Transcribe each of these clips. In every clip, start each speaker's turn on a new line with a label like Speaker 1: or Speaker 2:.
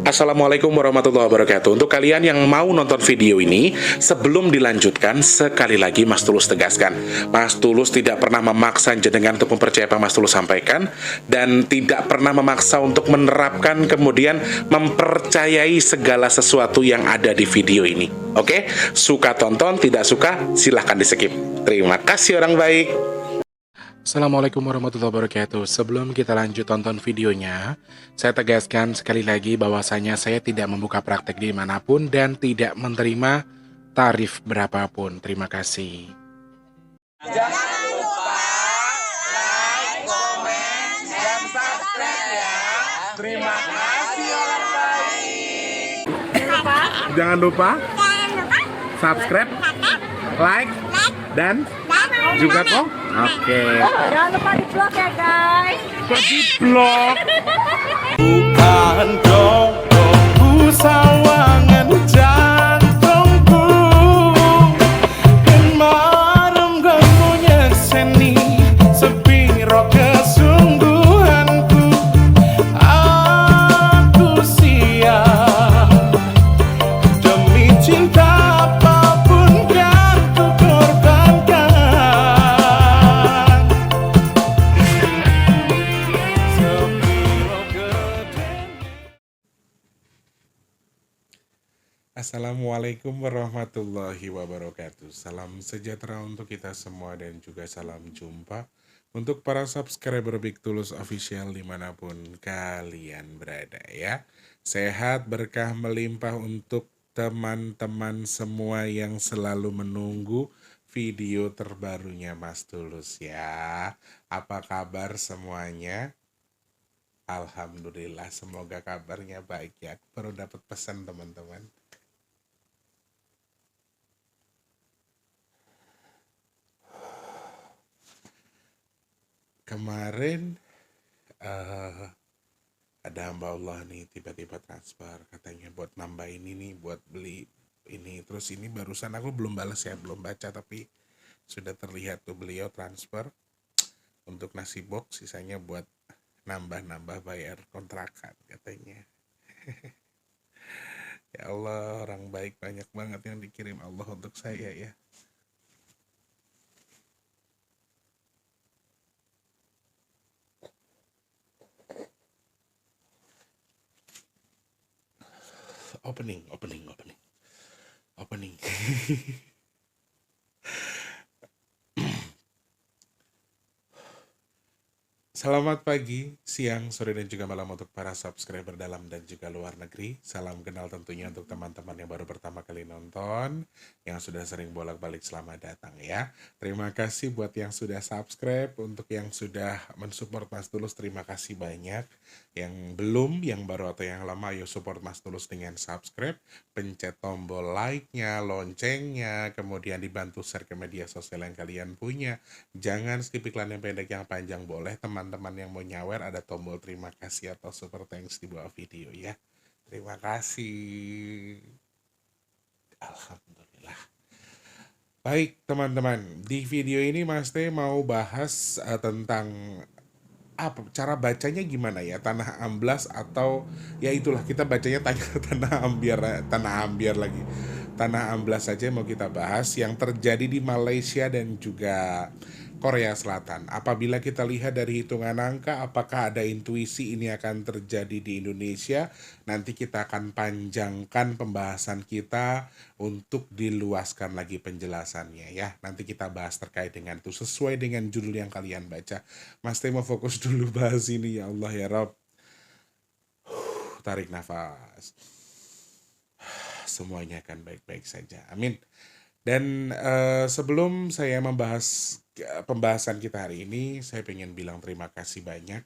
Speaker 1: Assalamualaikum warahmatullahi wabarakatuh. Untuk kalian yang mau nonton video ini, sebelum dilanjutkan, sekali lagi Mas Tulus tegaskan, Mas Tulus tidak pernah memaksa jenengan untuk mempercayai apa Mas Tulus sampaikan, dan tidak pernah memaksa untuk menerapkan kemudian mempercayai segala sesuatu yang ada di video ini. Oke? Suka tonton, tidak suka silahkan di skip. Terima kasih orang baik. Assalamualaikum warahmatullahi wabarakatuh. Sebelum kita lanjut tonton videonya, saya tegaskan sekali lagi bahwasanya saya tidak membuka praktek dimanapun dan tidak menerima tarif berapapun. Terima kasih.
Speaker 2: Jangan lupa like, komen, dan subscribe ya. Terima kasih orang baik.
Speaker 1: Jangan lupa subscribe, like, dan juga kok. Oke.
Speaker 3: Jangan lupa di vlog ya guys.
Speaker 1: Kok di vlog?
Speaker 2: Bukan dong sawangan jantungku, dan marem gamunya seni sepiro kesungguhanku. Aku siap demi cinta apapun kan ku korbankan. Sepiro gedenya.
Speaker 1: Assalamualaikum warahmatullahi wabarakatuh. Salam sejahtera untuk kita semua dan juga salam jumpa untuk para subscriber Big Tulus Official dimanapun kalian berada ya. Sehat berkah melimpah untuk teman-teman semua yang selalu menunggu video terbarunya Mas Tulus ya. Apa kabar semuanya? Alhamdulillah, semoga kabarnya baik ya. Aku baru dapat pesan teman-teman. Kemarin ada hamba Allah nih tiba-tiba transfer katanya buat nambah ini nih, buat beli ini. Terus ini barusan aku belum balas ya, belum baca, tapi sudah terlihat tuh beliau transfer untuk nasi box, sisanya buat nambah-nambah bayar kontrakan katanya. Ya Allah, orang baik banyak banget yang dikirim Allah untuk saya ya. Opening. Selamat pagi, siang, sore, dan juga malam untuk para subscriber dalam dan juga luar negeri. Salam kenal tentunya untuk teman-teman yang baru pertama kali nonton, yang sudah sering bolak-balik, selamat datang ya. Terima kasih buat yang sudah subscribe, untuk yang sudah mensupport Mas Tulus, terima kasih banyak. Yang belum, yang baru atau yang lama, ayo support Mas Tulus dengan subscribe, pencet tombol like-nya, loncengnya, kemudian dibantu share ke media sosial yang kalian punya. Jangan skip iklan yang pendek, yang panjang boleh. Teman-teman yang mau nyawer, ada tombol terima kasih atau super thanks di bawah video ya. Terima kasih. Alhamdulillah. Baik teman-teman, di video ini Mas T mau bahas tentang apa cara bacanya gimana ya, tanah amblas atau ya itulah, kita bacanya tanah ambiar lagi. Tanah amblas saja mau kita bahas yang terjadi di Malaysia dan juga Korea Selatan. Apabila kita lihat dari hitungan angka, apakah ada intuisi ini akan terjadi di Indonesia? Nanti kita akan panjangkan pembahasan kita untuk diluaskan lagi penjelasannya ya. Nanti kita bahas terkait dengan itu sesuai dengan judul yang kalian baca. Mas Teh mau fokus dulu bahas ini, ya Allah ya Rob. Tarik nafas. Semuanya akan baik-baik saja. Amin. Dan sebelum saya membahas pembahasan kita hari ini, saya pengen bilang terima kasih banyak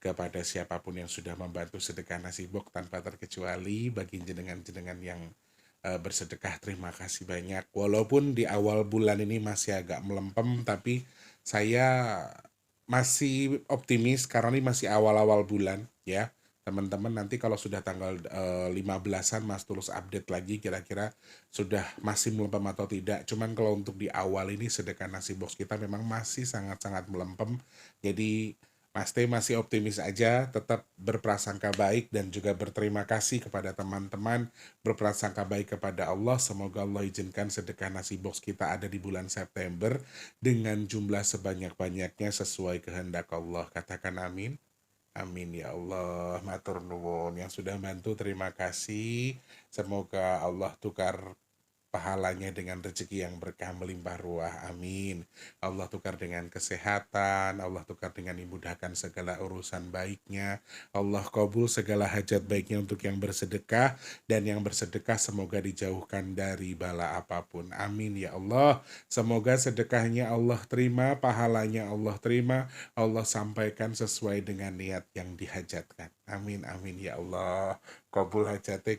Speaker 1: kepada siapapun yang sudah membantu sedekah nasi box tanpa terkecuali. Bagi jenengan-jenengan yang bersedekah, terima kasih banyak. Walaupun di awal bulan ini masih agak melempem, tapi saya masih optimis karena ini masih awal-awal bulan ya. Teman-teman, nanti kalau sudah tanggal 15-an Mas Tulus update lagi kira-kira sudah masih melempem atau tidak. Cuman kalau untuk di awal ini sedekah nasi box kita memang masih sangat-sangat melempem. Jadi Mas T masih optimis aja, tetap berprasangka baik dan juga berterima kasih kepada teman-teman, berprasangka baik kepada Allah. Semoga Allah izinkan sedekah nasi box kita ada di bulan September dengan jumlah sebanyak-banyaknya sesuai kehendak Allah. Katakan amin. Amin ya Allah. Matur nuwun yang sudah bantu, terima kasih. Semoga Allah tukar pahalanya dengan rezeki yang berkah melimpah ruah. Amin. Allah tukar dengan kesehatan, Allah tukar dengan dimudahkan segala urusan baiknya. Allah kabul segala hajat baiknya untuk yang bersedekah, dan yang bersedekah semoga dijauhkan dari bala apapun. Amin ya Allah. Semoga sedekahnya Allah terima, pahalanya Allah terima, Allah sampaikan sesuai dengan niat yang dihajatkan. Amin amin ya Allah. Kabul hajate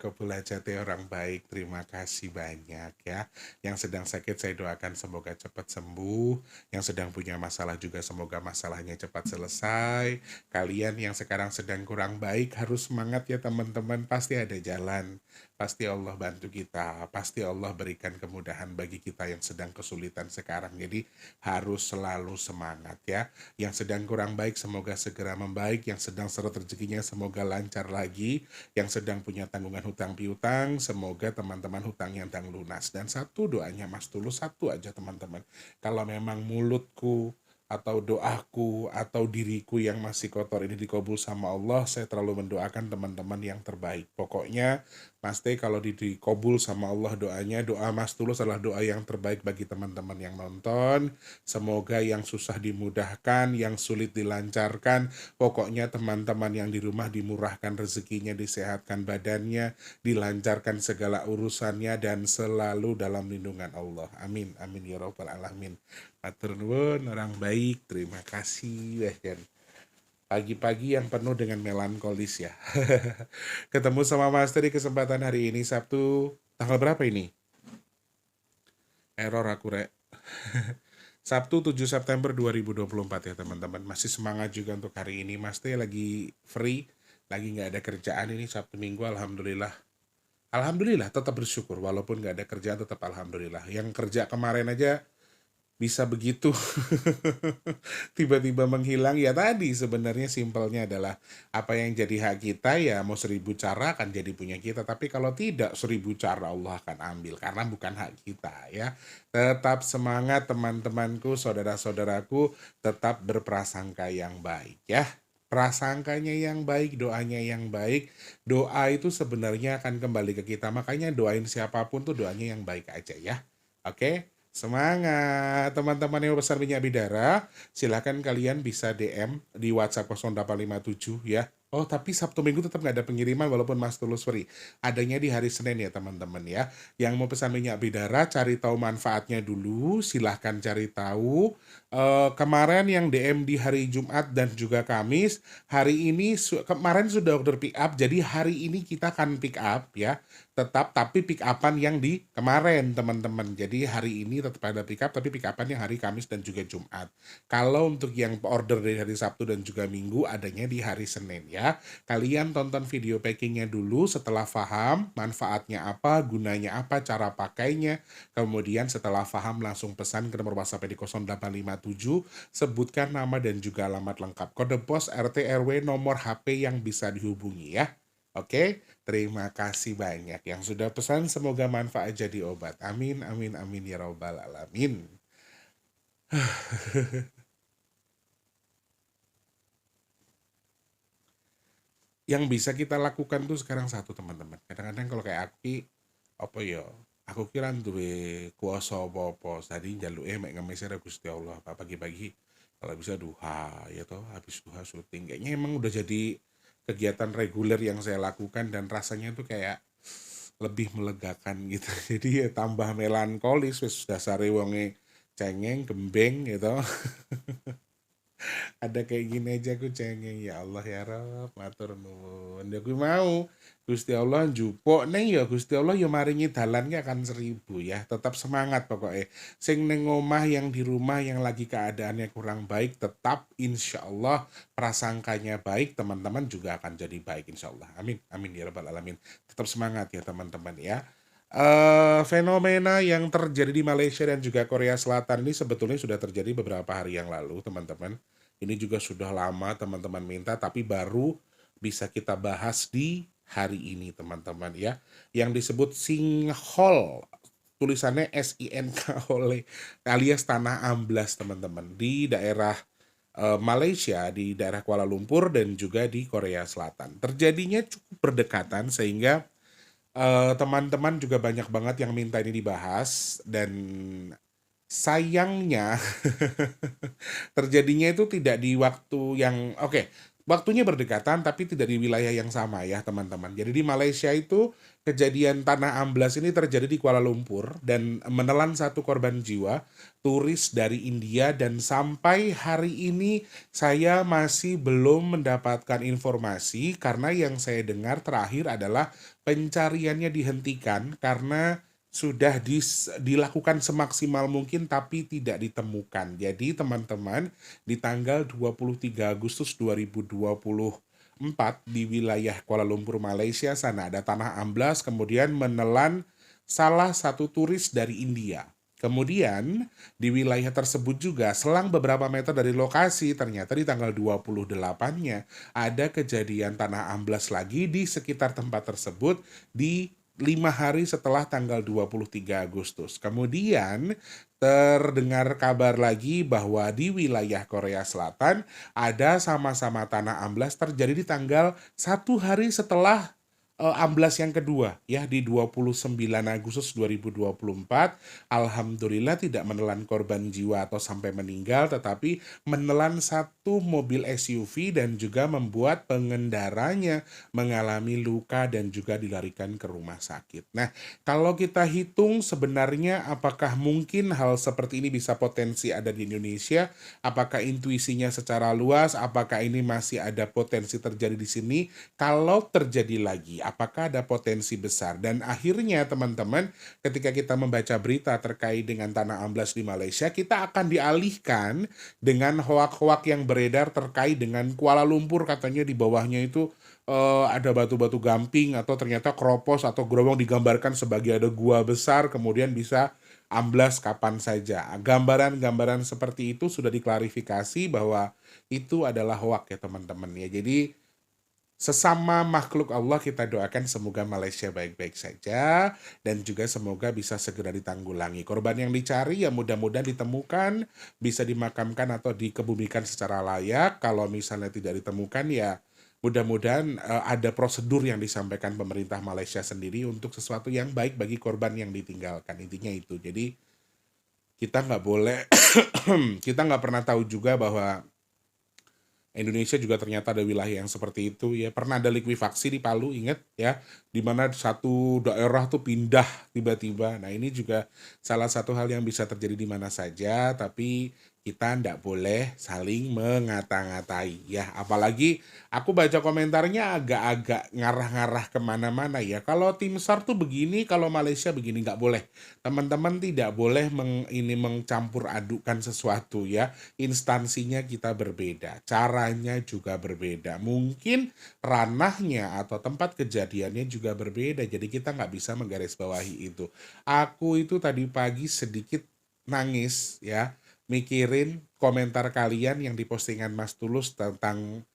Speaker 1: orang baik. Terima kasih banyak ya. Yang sedang sakit saya doakan semoga cepat sembuh. Yang sedang punya masalah juga semoga masalahnya cepat selesai. Kalian yang sekarang sedang kurang baik harus semangat ya teman-teman. Pasti ada jalan. Pasti Allah bantu kita. Pasti Allah berikan kemudahan bagi kita yang sedang kesulitan sekarang. Jadi harus selalu semangat ya. Yang sedang kurang baik semoga segera membaik. Yang sedang seret rezekinya semoga lancar lagi. Yang sedang punya tanggungan hutang piutang, semoga teman-teman hutangnya tang lunas. Dan satu doanya Mas Tulus, satu aja teman-teman. Kalau memang mulutku atau doaku atau diriku yang masih kotor ini dikabul sama Allah, saya terlalu mendoakan teman-teman yang terbaik. Pokoknya Mas T kalau dikabul sama Allah doanya, doa Mas Tulus adalah doa yang terbaik bagi teman-teman yang nonton. Semoga yang susah dimudahkan, yang sulit dilancarkan. Pokoknya teman-teman yang di rumah dimurahkan rezekinya, disehatkan badannya, dilancarkan segala urusannya, dan selalu dalam lindungan Allah. Amin, amin ya rabbal alamin. Matur nuwun orang baik, terima kasih. Dan pagi-pagi yang penuh dengan melankolis ya. Ketemu sama Mas T di kesempatan hari ini Sabtu, tanggal berapa ini? Error aku rek. Sabtu 7 September 2024 ya teman-teman. Masih semangat juga untuk hari ini. Mas T lagi free, lagi nggak ada kerjaan ini Sabtu Minggu, alhamdulillah. Alhamdulillah tetap bersyukur walaupun nggak ada kerjaan, tetap alhamdulillah. Yang kerja kemarin aja bisa begitu tiba-tiba menghilang ya. Tadi sebenarnya simpelnya adalah apa yang jadi hak kita ya mau 1000 cara akan jadi punya kita, tapi kalau tidak 1000 cara Allah akan ambil karena bukan hak kita ya. Tetap semangat teman-temanku, saudara-saudaraku, tetap berprasangka yang baik ya. Prasangkanya yang baik, doanya yang baik. Doa itu sebenarnya akan kembali ke kita, makanya doain siapapun tuh doanya yang baik aja ya. Oke, semangat teman-teman yang pesan minyak bidara, silahkan kalian bisa DM di WhatsApp 0857 ya. Oh tapi Sabtu Minggu tetap nggak ada pengiriman walaupun Mas Tulus free. Adanya di hari Senin ya teman-teman ya. Yang mau pesan minyak bidara cari tahu manfaatnya dulu, silahkan cari tahu. Kemarin yang DM di hari Jumat dan juga Kamis, hari ini kemarin sudah order pick up, jadi hari ini kita akan pick up ya. Tetap tapi pick upan yang di kemarin teman-teman. Jadi hari ini tetap ada pick up tapi pick upan yang hari Kamis dan juga Jumat. Kalau untuk yang order dari hari Sabtu dan juga Minggu adanya di hari Senin ya. Kalian tonton video packingnya dulu, setelah paham manfaatnya apa, gunanya apa, cara pakainya. Kemudian setelah paham langsung pesan ke nomor WhatsApp di 0857, sebutkan nama dan juga alamat lengkap, kode pos, RT RW, nomor HP yang bisa dihubungi ya. Oke, terima kasih banyak yang sudah pesan, semoga manfaat jadi obat. Amin, amin, amin ya rabbal alamin. Yang bisa kita lakukan tuh sekarang satu teman-teman. Kadang-kadang kalau kayak aku, apa ya, aku kira duwe kuasa apa-apa. Tadi njaluke mek ngemis Gusti Allah pagi-pagi. Kalau bisa duha ya toh, habis duha syuting. Kayaknya emang udah jadi kegiatan reguler yang saya lakukan dan rasanya tuh kayak lebih melegakan gitu. Jadi ya tambah melankolis wis dasare wonge cengeng, gembeng gitu. Ada kayak gini aja aku cengeng, ya Allah ya Rob, matur nuwun. Ya aku mau Gusti Allah njupuk neng ya Gusti Allah ya maringi dalannya akan 1000 ya. Tetap semangat pokoknya. Sing neng omah yang di rumah yang lagi keadaannya kurang baik, tetap insya Allah prasangkanya baik, teman-teman juga akan jadi baik insya Allah. Amin, amin ya rabbal alamin. Tetap semangat ya teman-teman ya. Fenomena yang terjadi di Malaysia dan juga Korea Selatan ini sebetulnya sudah terjadi beberapa hari yang lalu teman-teman. Ini juga sudah lama teman-teman minta, tapi baru bisa kita bahas di hari ini teman-teman ya. Yang disebut sinkhole, tulisannya SINK alias tanah amblas teman-teman di daerah Malaysia, di daerah Kuala Lumpur dan juga di Korea Selatan. Terjadinya cukup berdekatan sehingga teman-teman juga banyak banget yang minta ini dibahas dan sayangnya terjadinya itu tidak di waktu yang oke, waktunya berdekatan tapi tidak di wilayah yang sama ya teman-teman. Jadi di Malaysia itu kejadian tanah amblas ini terjadi di Kuala Lumpur dan menelan satu korban jiwa, turis dari India, dan sampai hari ini saya masih belum mendapatkan informasi karena yang saya dengar terakhir adalah pencariannya dihentikan karena sudah dilakukan semaksimal mungkin tapi tidak ditemukan. Jadi teman-teman, di tanggal 23 Agustus 2024 di wilayah Kuala Lumpur Malaysia sana ada tanah amblas kemudian menelan salah satu turis dari India. Kemudian di wilayah tersebut juga selang beberapa meter dari lokasi ternyata di tanggal 28-nya ada kejadian tanah amblas lagi di sekitar tempat tersebut di 5 hari setelah tanggal 23 Agustus. Kemudian terdengar kabar lagi bahwa di wilayah Korea Selatan ada sama-sama tanah amblas terjadi di tanggal 1 hari setelah amblas yang kedua ya di 29 Agustus 2024. Alhamdulillah tidak menelan korban jiwa atau sampai meninggal, tetapi menelan satu mobil SUV dan juga membuat pengendaranya mengalami luka dan juga dilarikan ke rumah sakit. Nah, kalau kita hitung sebenarnya apakah mungkin hal seperti ini bisa potensi ada di Indonesia? Apakah intuisinya secara luas? Apakah ini masih ada potensi terjadi di sini? Kalau terjadi lagi, apakah ada potensi besar? Dan akhirnya teman-teman, ketika kita membaca berita terkait dengan tanah amblas di Malaysia, kita akan dialihkan dengan hoak-hoak yang beredar terkait dengan Kuala Lumpur, katanya di bawahnya itu ada batu-batu gamping atau ternyata keropos atau gerobong digambarkan sebagai ada gua besar kemudian bisa amblas kapan saja. Gambaran-gambaran seperti itu sudah diklarifikasi bahwa itu adalah hoak ya teman-teman ya. Jadi sesama makhluk Allah kita doakan semoga Malaysia baik-baik saja dan juga semoga bisa segera ditanggulangi. Korban yang dicari ya mudah-mudahan ditemukan, bisa dimakamkan atau dikebumikan secara layak. Kalau misalnya tidak ditemukan ya mudah-mudahan ada prosedur yang disampaikan pemerintah Malaysia sendiri untuk sesuatu yang baik bagi korban yang ditinggalkan. Intinya itu. Jadi kita nggak boleh, kita nggak pernah tahu juga bahwa Indonesia juga ternyata ada wilayah yang seperti itu ya. Pernah ada likuifaksi di Palu, ingat ya, di mana satu daerah tuh pindah tiba-tiba. Nah, ini juga salah satu hal yang bisa terjadi di mana saja, tapi kita ndak boleh saling mengata-ngatai ya. Apalagi aku baca komentarnya agak-agak ngarah-ngarah kemana-mana ya. Kalau tim SAR tuh begini, kalau Malaysia begini, nggak boleh. Teman-teman tidak boleh ini mencampur adukan sesuatu ya. Instansinya kita berbeda, caranya juga berbeda. Mungkin ranahnya atau tempat kejadiannya juga berbeda. Jadi kita nggak bisa menggarisbawahi itu. Aku itu tadi pagi sedikit nangis ya, mikirin komentar kalian yang di postingan Mas Tulus tentang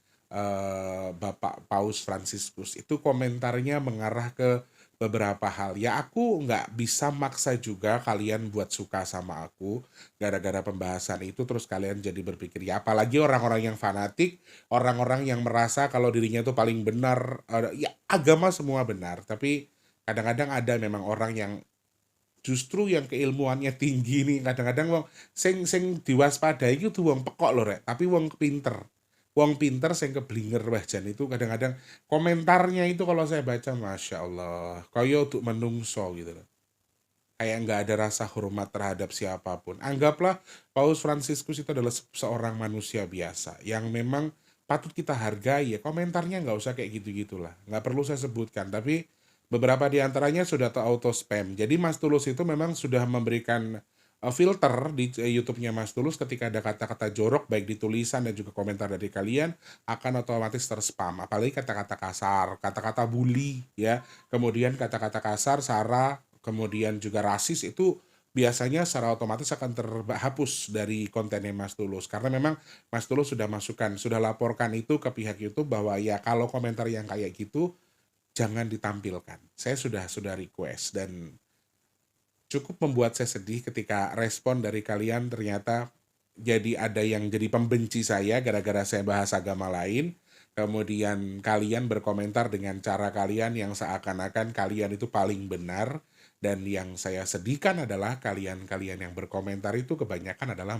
Speaker 1: Bapak Paus Fransiskus. Itu komentarnya mengarah ke beberapa hal. Ya aku nggak bisa maksa juga kalian buat suka sama aku gara-gara pembahasan itu terus kalian jadi berpikir. Ya apalagi orang-orang yang fanatik, orang-orang yang merasa kalau dirinya itu paling benar. Ya agama semua benar, tapi kadang-kadang ada memang orang yang justru yang keilmuannya tinggi nih kadang-kadang wong sing diwaspadai itu tuh wong pekok loh rek, tapi wong pinter sing keblinger wah jan itu kadang-kadang komentarnya itu kalau saya baca masya Allah kaya untuk menungso gitu loh, kayak nggak ada rasa hormat terhadap siapapun. Anggaplah Paus Fransiskus itu adalah seorang manusia biasa yang memang patut kita hargai ya, komentarnya nggak usah kayak gitu-gitulah, nggak perlu saya sebutkan, tapi beberapa di antaranya sudah auto spam. Jadi Mas Tulus itu memang sudah memberikan filter di YouTube-nya Mas Tulus ketika ada kata-kata jorok baik di tulisan dan juga komentar dari kalian akan otomatis terspam. Apalagi kata-kata kasar, kata-kata bully ya, kemudian kata-kata kasar, sara, kemudian juga rasis itu biasanya secara otomatis akan terhapus dari kontennya Mas Tulus. Karena memang Mas Tulus sudah masukkan, sudah laporkan itu ke pihak YouTube bahwa ya kalau komentar yang kayak gitu jangan ditampilkan. Saya sudah request dan cukup membuat saya sedih ketika respon dari kalian ternyata jadi ada yang jadi pembenci saya gara-gara saya bahas agama lain. Kemudian kalian berkomentar dengan cara kalian yang seakan-akan kalian itu paling benar. Dan yang saya sedihkan adalah kalian-kalian yang berkomentar itu kebanyakan adalah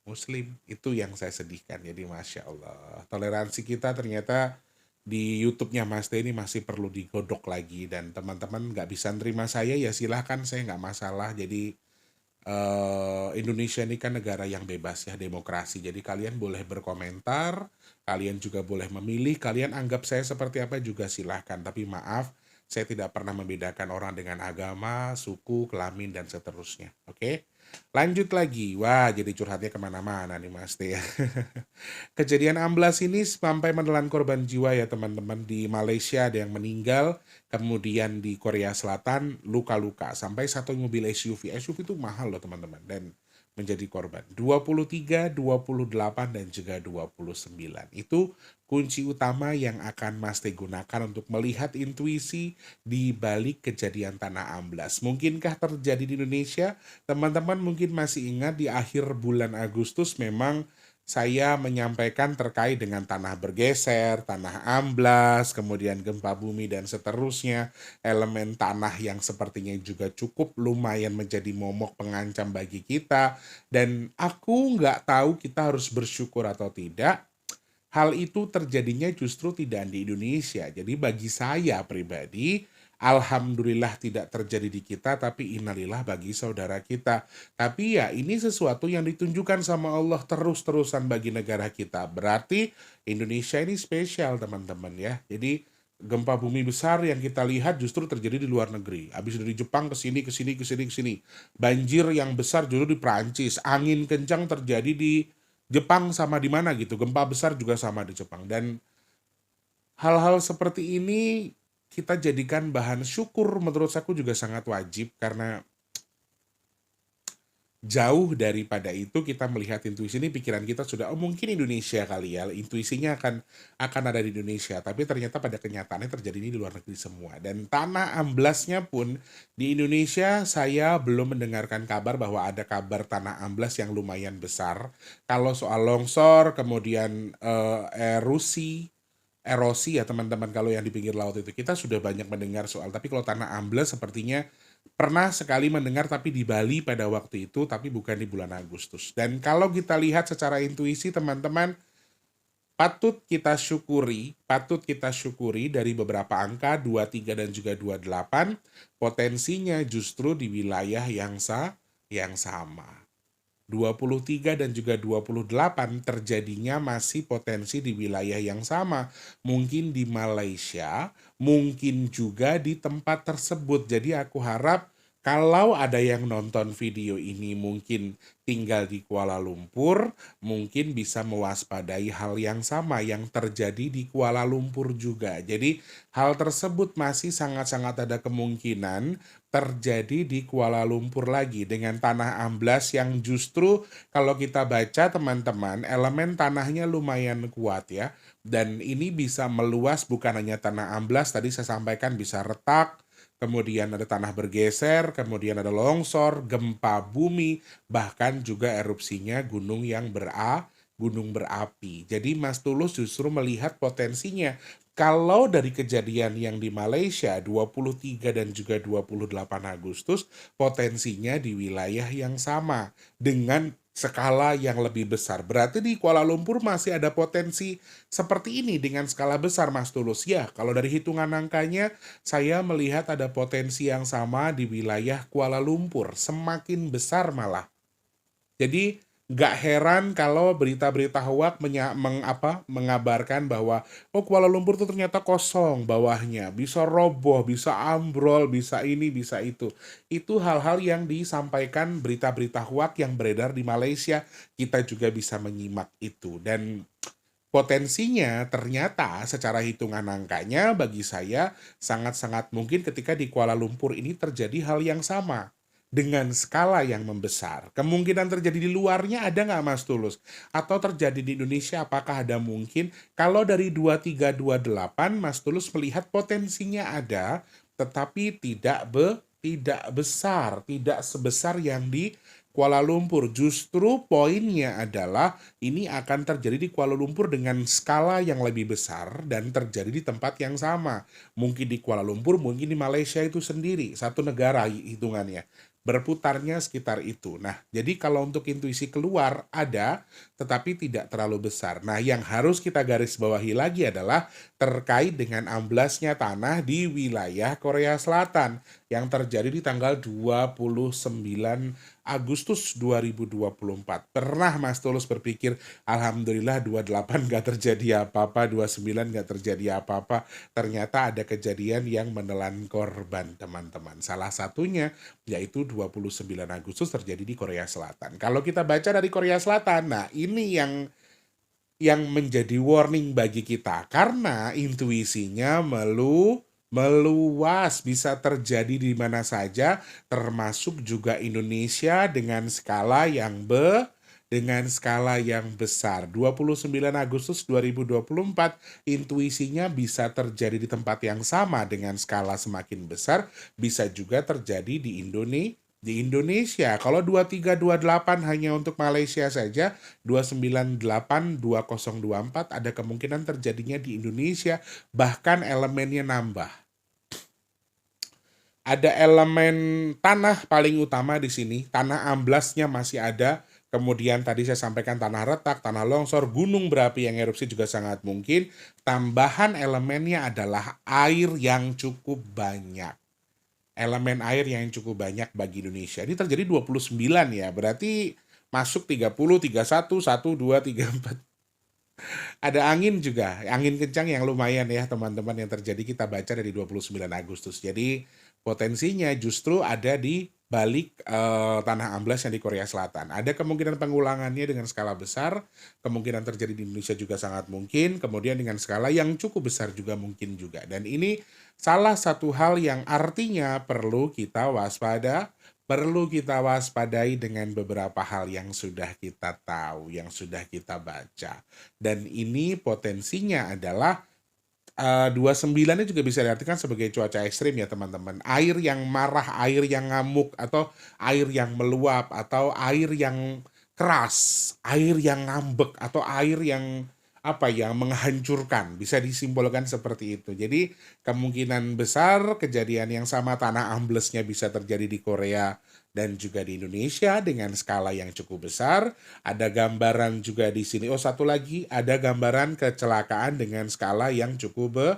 Speaker 1: muslim. Itu yang saya sedihkan. Jadi Masya Allah. Toleransi kita ternyata di YouTube-nya Mas T ini masih perlu digodok lagi. Dan teman-teman nggak bisa nerima saya ya silahkan, saya nggak masalah. Jadi Indonesia ini kan negara yang bebas ya, demokrasi. Jadi kalian boleh berkomentar, kalian juga boleh memilih, kalian anggap saya seperti apa juga silahkan. Tapi maaf, saya tidak pernah membedakan orang dengan agama, suku, kelamin, dan seterusnya. Oke? Lanjut lagi. Wah, jadi curhatnya kemana-mana nih Mas T ya. Kejadian amblas ini sampai menelan korban jiwa ya teman-teman. Di Malaysia ada yang meninggal, kemudian di Korea Selatan luka-luka. Sampai satu mobil SUV. SUV itu mahal loh teman-teman. Dan menjadi korban. 23, 28, dan juga 29. Itu kunci utama yang akan Mas T gunakan untuk melihat intuisi di balik kejadian tanah amblas. Mungkinkah terjadi di Indonesia? Teman-teman mungkin masih ingat di akhir bulan Agustus memang saya menyampaikan terkait dengan tanah bergeser, tanah amblas, kemudian gempa bumi dan seterusnya, elemen tanah yang sepertinya juga cukup lumayan menjadi momok pengancam bagi kita, dan aku nggak tahu kita harus bersyukur atau tidak. Hal itu terjadinya justru tidak di Indonesia. Jadi bagi saya pribadi, alhamdulillah tidak terjadi di kita, tapi innalillah bagi saudara kita. Tapi ya ini sesuatu yang ditunjukkan sama Allah terus-terusan bagi negara kita. Berarti Indonesia ini spesial teman-teman ya. Jadi gempa bumi besar yang kita lihat justru terjadi di luar negeri. Habis dari Jepang ke sini, ke sini, ke sini, ke sini. Banjir yang besar justru di Prancis. Angin kencang terjadi di Jepang sama di mana gitu. Gempa besar juga sama di Jepang. Dan hal-hal seperti ini kita jadikan bahan syukur, menurut aku juga sangat wajib karena jauh daripada itu kita melihat intuisi ini, pikiran kita sudah mungkin Indonesia kali ya, intuisinya akan ada di Indonesia, tapi ternyata pada kenyataannya terjadi ini di luar negeri semua. Dan tanah amblasnya pun di Indonesia saya belum mendengarkan kabar bahwa ada kabar tanah amblas yang lumayan besar. Kalau soal longsor, kemudian erosi ya teman-teman, kalau yang di pinggir laut itu kita sudah banyak mendengar soal, tapi kalau tanah amblas sepertinya pernah sekali mendengar, tapi di Bali pada waktu itu, tapi bukan di bulan Agustus. Dan kalau kita lihat secara intuisi teman-teman, patut kita syukuri dari beberapa angka 23 dan juga 28, potensinya justru di wilayah yang sama. 23 dan juga 28 terjadinya masih potensi di wilayah yang sama. Mungkin di Malaysia, mungkin juga di tempat tersebut. Jadi aku harap kalau ada yang nonton video ini mungkin tinggal di Kuala Lumpur, mungkin bisa mewaspadai hal yang sama yang terjadi di Kuala Lumpur juga. Jadi hal tersebut masih sangat-sangat ada kemungkinan terjadi di Kuala Lumpur lagi dengan tanah amblas yang justru kalau kita baca teman-teman, elemen tanahnya lumayan kuat ya. Dan ini bisa meluas, bukan hanya tanah amblas, tadi saya sampaikan bisa retak, kemudian ada tanah bergeser, kemudian ada longsor, gempa bumi, bahkan juga erupsinya gunung yang berapi. Jadi Mas Tulus justru melihat potensinya. Kalau dari kejadian yang di Malaysia 23 dan juga 28 Agustus, potensinya di wilayah yang sama dengan skala yang lebih besar. Berarti di Kuala Lumpur masih ada potensi seperti ini dengan skala besar Mas Tulus. Ya, kalau dari hitungan angkanya saya melihat ada potensi yang sama di wilayah Kuala Lumpur, semakin besar malah. Jadi nggak heran kalau berita-berita hoak mengabarkan bahwa Kuala Lumpur tuh ternyata kosong bawahnya, bisa roboh, bisa ambrol, bisa ini, bisa itu. Itu hal-hal yang disampaikan berita-berita hoak yang beredar di Malaysia. Kita juga bisa menyimak itu. Dan potensinya ternyata secara hitungan angkanya bagi saya sangat-sangat mungkin ketika di Kuala Lumpur ini terjadi hal yang sama. dengan skala yang membesar. Kemungkinan terjadi di luarnya ada nggak Mas Tulus? Atau terjadi di Indonesia apakah ada mungkin? Kalau dari 2328 Mas Tulus melihat potensinya ada, tetapi tidak besar, tidak sebesar yang di Kuala Lumpur. Justru poinnya adalah ini akan terjadi di Kuala Lumpur dengan skala yang lebih besar dan terjadi di tempat yang sama. Mungkin di Kuala Lumpur, mungkin di Malaysia itu sendiri, satu negara hitungannya. Berputarnya sekitar itu. Nah, jadi kalau untuk intuisi keluar ada, tetapi tidak terlalu besar. Nah, yang harus kita garis bawahi lagi adalah terkait dengan amblasnya tanah di wilayah Korea Selatan yang terjadi di tanggal 29 Agustus 2024. Pernah Mas Tulus berpikir, Alhamdulillah 28 gak terjadi apa-apa, 29 gak terjadi apa-apa. Ternyata ada kejadian yang menelan korban, teman-teman. Salah satunya yaitu 29 Agustus terjadi di Korea Selatan. Kalau kita baca dari Korea Selatan, nah ini yang menjadi warning bagi kita karena intuisinya meluas, bisa terjadi di mana saja, termasuk juga Indonesia dengan skala yang besar. 29 Agustus 2024 intuisinya bisa terjadi di tempat yang sama dengan skala semakin besar, bisa juga terjadi di Indonesia. Kalau 2328 hanya untuk Malaysia saja, 298 2024 ada kemungkinan terjadinya di Indonesia, bahkan elemennya nambah. Ada elemen tanah paling utama di sini, tanah amblasnya masih ada. Kemudian tadi saya sampaikan tanah retak, tanah longsor, gunung berapi yang erupsi juga sangat mungkin. Tambahan elemennya adalah air yang cukup banyak. Elemen air yang cukup banyak bagi Indonesia. Ini terjadi 29 ya, berarti masuk 30, 31, 1, 2, 3, 4. Ada angin juga, angin kencang yang lumayan ya teman-teman yang terjadi kita baca dari 29 Agustus. Jadi potensinya justru ada di balik tanah amblas yang di Korea Selatan. Ada kemungkinan pengulangannya dengan skala besar, kemungkinan terjadi di Indonesia juga sangat mungkin, kemudian dengan skala yang cukup besar juga mungkin juga. Dan ini salah satu hal yang artinya perlu kita waspadai dengan beberapa hal yang sudah kita tahu, yang sudah kita baca. Dan ini potensinya adalah 29 ini juga bisa diartikan sebagai cuaca ekstrim ya teman-teman. Air yang marah, air yang ngamuk, atau air yang meluap, atau air yang keras, air yang ngambek, atau air yang menghancurkan, bisa disimbolkan seperti itu. Jadi kemungkinan besar kejadian yang sama tanah amblesnya bisa terjadi di Korea dan juga di Indonesia dengan skala yang cukup besar. Ada gambaran juga di sini. Oh, satu lagi, ada gambaran kecelakaan dengan skala yang cukup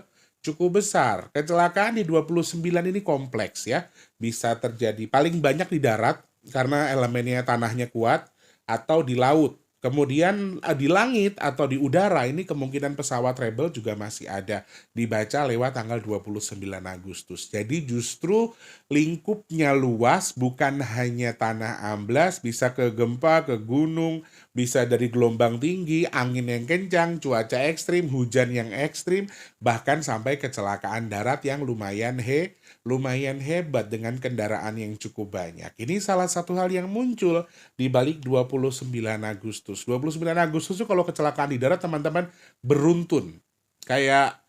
Speaker 1: besar. Kecelakaan di 29 ini kompleks ya. Bisa terjadi paling banyak di darat karena elemennya tanahnya kuat, atau di laut. Kemudian di langit atau di udara ini kemungkinan pesawat rebel juga masih ada, dibaca lewat tanggal 29 Agustus. Jadi justru lingkupnya luas, bukan hanya tanah amblas, bisa ke gempa, ke gunung, bisa dari gelombang tinggi, angin yang kencang, cuaca ekstrim, hujan yang ekstrim, bahkan sampai kecelakaan darat yang lumayan hebat dengan kendaraan yang cukup banyak. Ini salah satu hal yang muncul di balik 29 Agustus. 29 Agustus itu kalau kecelakaan di darat teman-teman beruntun. Kayak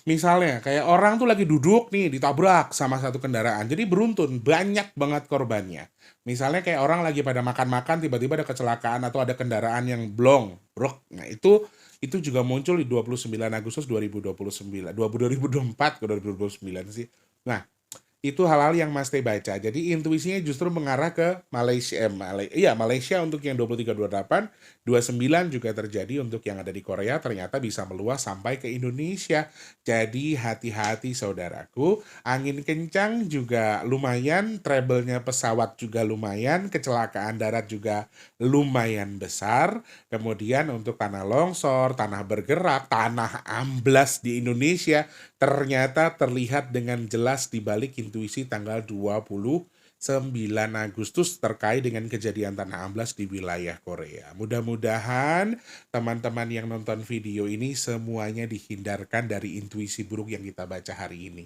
Speaker 1: misalnya kayak orang tuh lagi duduk nih ditabrak sama satu kendaraan. Jadi beruntun, banyak banget korbannya. Misalnya kayak orang lagi pada makan-makan tiba-tiba ada kecelakaan atau ada kendaraan yang blong, brok. Nah, itu juga muncul di 29 Agustus 2024 ke 2029 sih. Nah, itu hal-hal yang Mas Teh baca. Jadi intuisinya justru mengarah ke Malaysia. Malaysia untuk yang 2328, 29 juga terjadi untuk yang ada di Korea, ternyata bisa meluas sampai ke Indonesia. Jadi hati-hati saudaraku, angin kencang juga lumayan, trouble-nya pesawat juga lumayan, kecelakaan darat juga lumayan besar. Kemudian untuk tanah longsor, tanah bergerak, tanah amblas di Indonesia ternyata terlihat dengan jelas di balik intuisi tanggal 29 Agustus terkait dengan kejadian tanah amblas di wilayah Korea. Mudah-mudahan teman-teman yang nonton video ini semuanya dihindarkan dari intuisi buruk yang kita baca hari ini.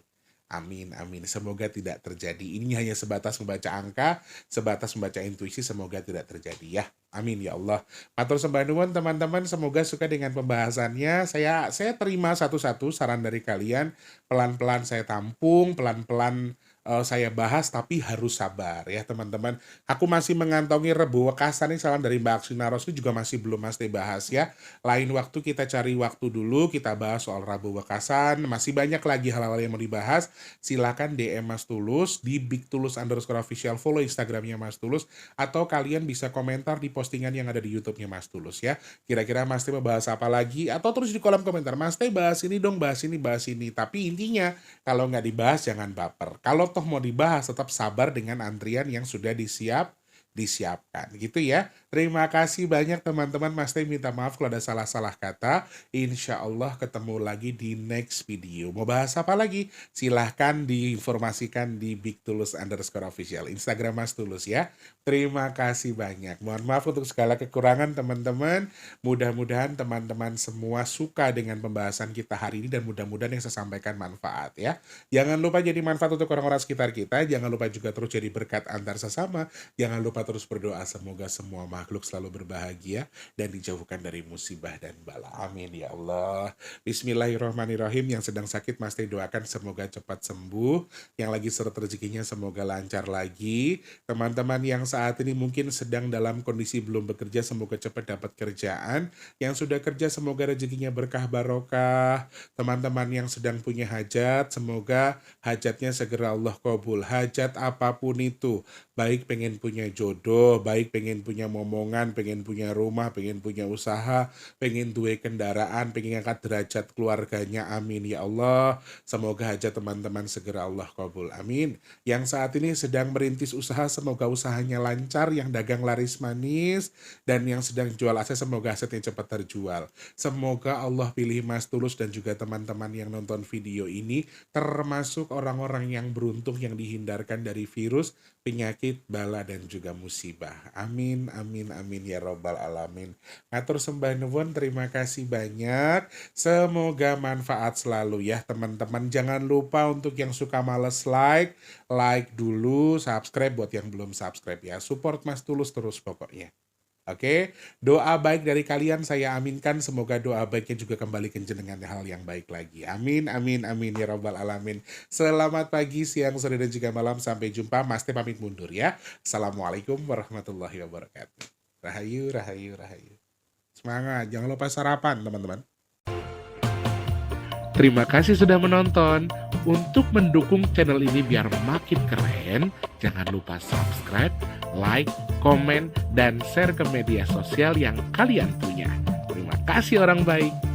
Speaker 1: Amin, amin. Semoga tidak terjadi. Ini hanya sebatas membaca angka, sebatas membaca intuisi, semoga tidak terjadi ya. Amin ya Allah. Matur sembah nuwun teman-teman, semoga suka dengan pembahasannya. Saya terima satu-satu saran dari kalian. Pelan-pelan saya tampung, pelan-pelan saya bahas, tapi harus sabar ya teman-teman. Aku masih mengantongi Rebo Wekasan nih, saran dari Mbak Aksina Rosli juga masih belum bahas ya. Lain waktu kita cari waktu dulu, kita bahas soal Rebo Wekasan. Masih banyak lagi hal-hal yang mau dibahas. Silakan DM Mas Tulus di @bigtulus_official, follow Instagramnya Mas Tulus, atau kalian bisa komentar di postingan yang ada di YouTube-nya Mas Tulus ya. Kira-kira Mas Teh mau bahas apa lagi? Atau terus di kolom komentar, Mas Teh bahas ini dong, bahas ini, bahas ini. Tapi intinya, kalau nggak dibahas jangan baper. Kalau toh mau dibahas, tetap sabar dengan antrian yang sudah disiapkan gitu ya. Terima kasih banyak teman-teman. Mas Teh minta maaf kalau ada salah-salah kata. Insya Allah ketemu lagi di next video. Mau bahas apa lagi? Silahkan diinformasikan di @bigtulus_official, Instagram Mas Tulus ya. Terima kasih banyak. Mohon maaf untuk segala kekurangan teman-teman. Mudah-mudahan teman-teman semua suka dengan pembahasan kita hari ini dan mudah-mudahan yang saya sampaikan manfaat ya. Jangan lupa jadi manfaat untuk orang-orang sekitar kita. Jangan lupa juga terus jadi berkat antar sesama. Jangan lupa terus berdoa semoga semua makhluk selalu berbahagia dan dijauhkan dari musibah dan bala. Amin ya Allah. Bismillahirrahmanirrahim. Yang sedang sakit Mas Teh doakan semoga cepat sembuh. Yang lagi seret rezekinya semoga lancar lagi. Teman-teman yang saat ini mungkin sedang dalam kondisi belum bekerja semoga cepat dapat kerjaan. Yang sudah kerja semoga rezekinya berkah barokah. Teman-teman yang sedang punya hajat semoga hajatnya segera Allah kabul. Hajat apapun itu, baik pengen punya jodoh, baik pengen punya momongan, pengen punya rumah, pengen punya usaha, pengen duwe kendaraan, pengen angkat derajat keluarganya, amin ya Allah. Semoga hajat teman-teman segera Allah kabul, amin. Yang saat ini sedang merintis usaha semoga usahanya lancar, yang dagang laris manis, dan yang sedang jual aset semoga asetnya cepat terjual. Semoga Allah pilih Mas Tulus dan juga teman-teman yang nonton video ini termasuk orang-orang yang beruntung yang dihindarkan dari virus, penyakit, bala, dan juga musibah. Amin, amin, amin ya robbal alamin. Ngatur sembah nuwun, terima kasih banyak. Semoga manfaat selalu ya teman-teman. Jangan lupa untuk yang suka males like dulu, subscribe buat yang belum subscribe ya. Support Mas Tulus terus pokoknya. Oke, doa baik dari kalian saya aminkan. Semoga doa baiknya juga kembali ke jenengan hal yang baik lagi. Amin, amin, amin ya robbal alamin. Selamat pagi, siang, sore, dan juga malam. Sampai jumpa. Mas Teh pamit mundur ya. Assalamualaikum warahmatullahi wabarakatuh. Rahayu, rahayu, rahayu. Semangat, jangan lupa sarapan teman-teman.
Speaker 4: Terima kasih sudah menonton. Untuk mendukung channel ini biar makin keren, jangan lupa subscribe, like, komen, dan share ke media sosial yang kalian punya. Terima kasih orang baik.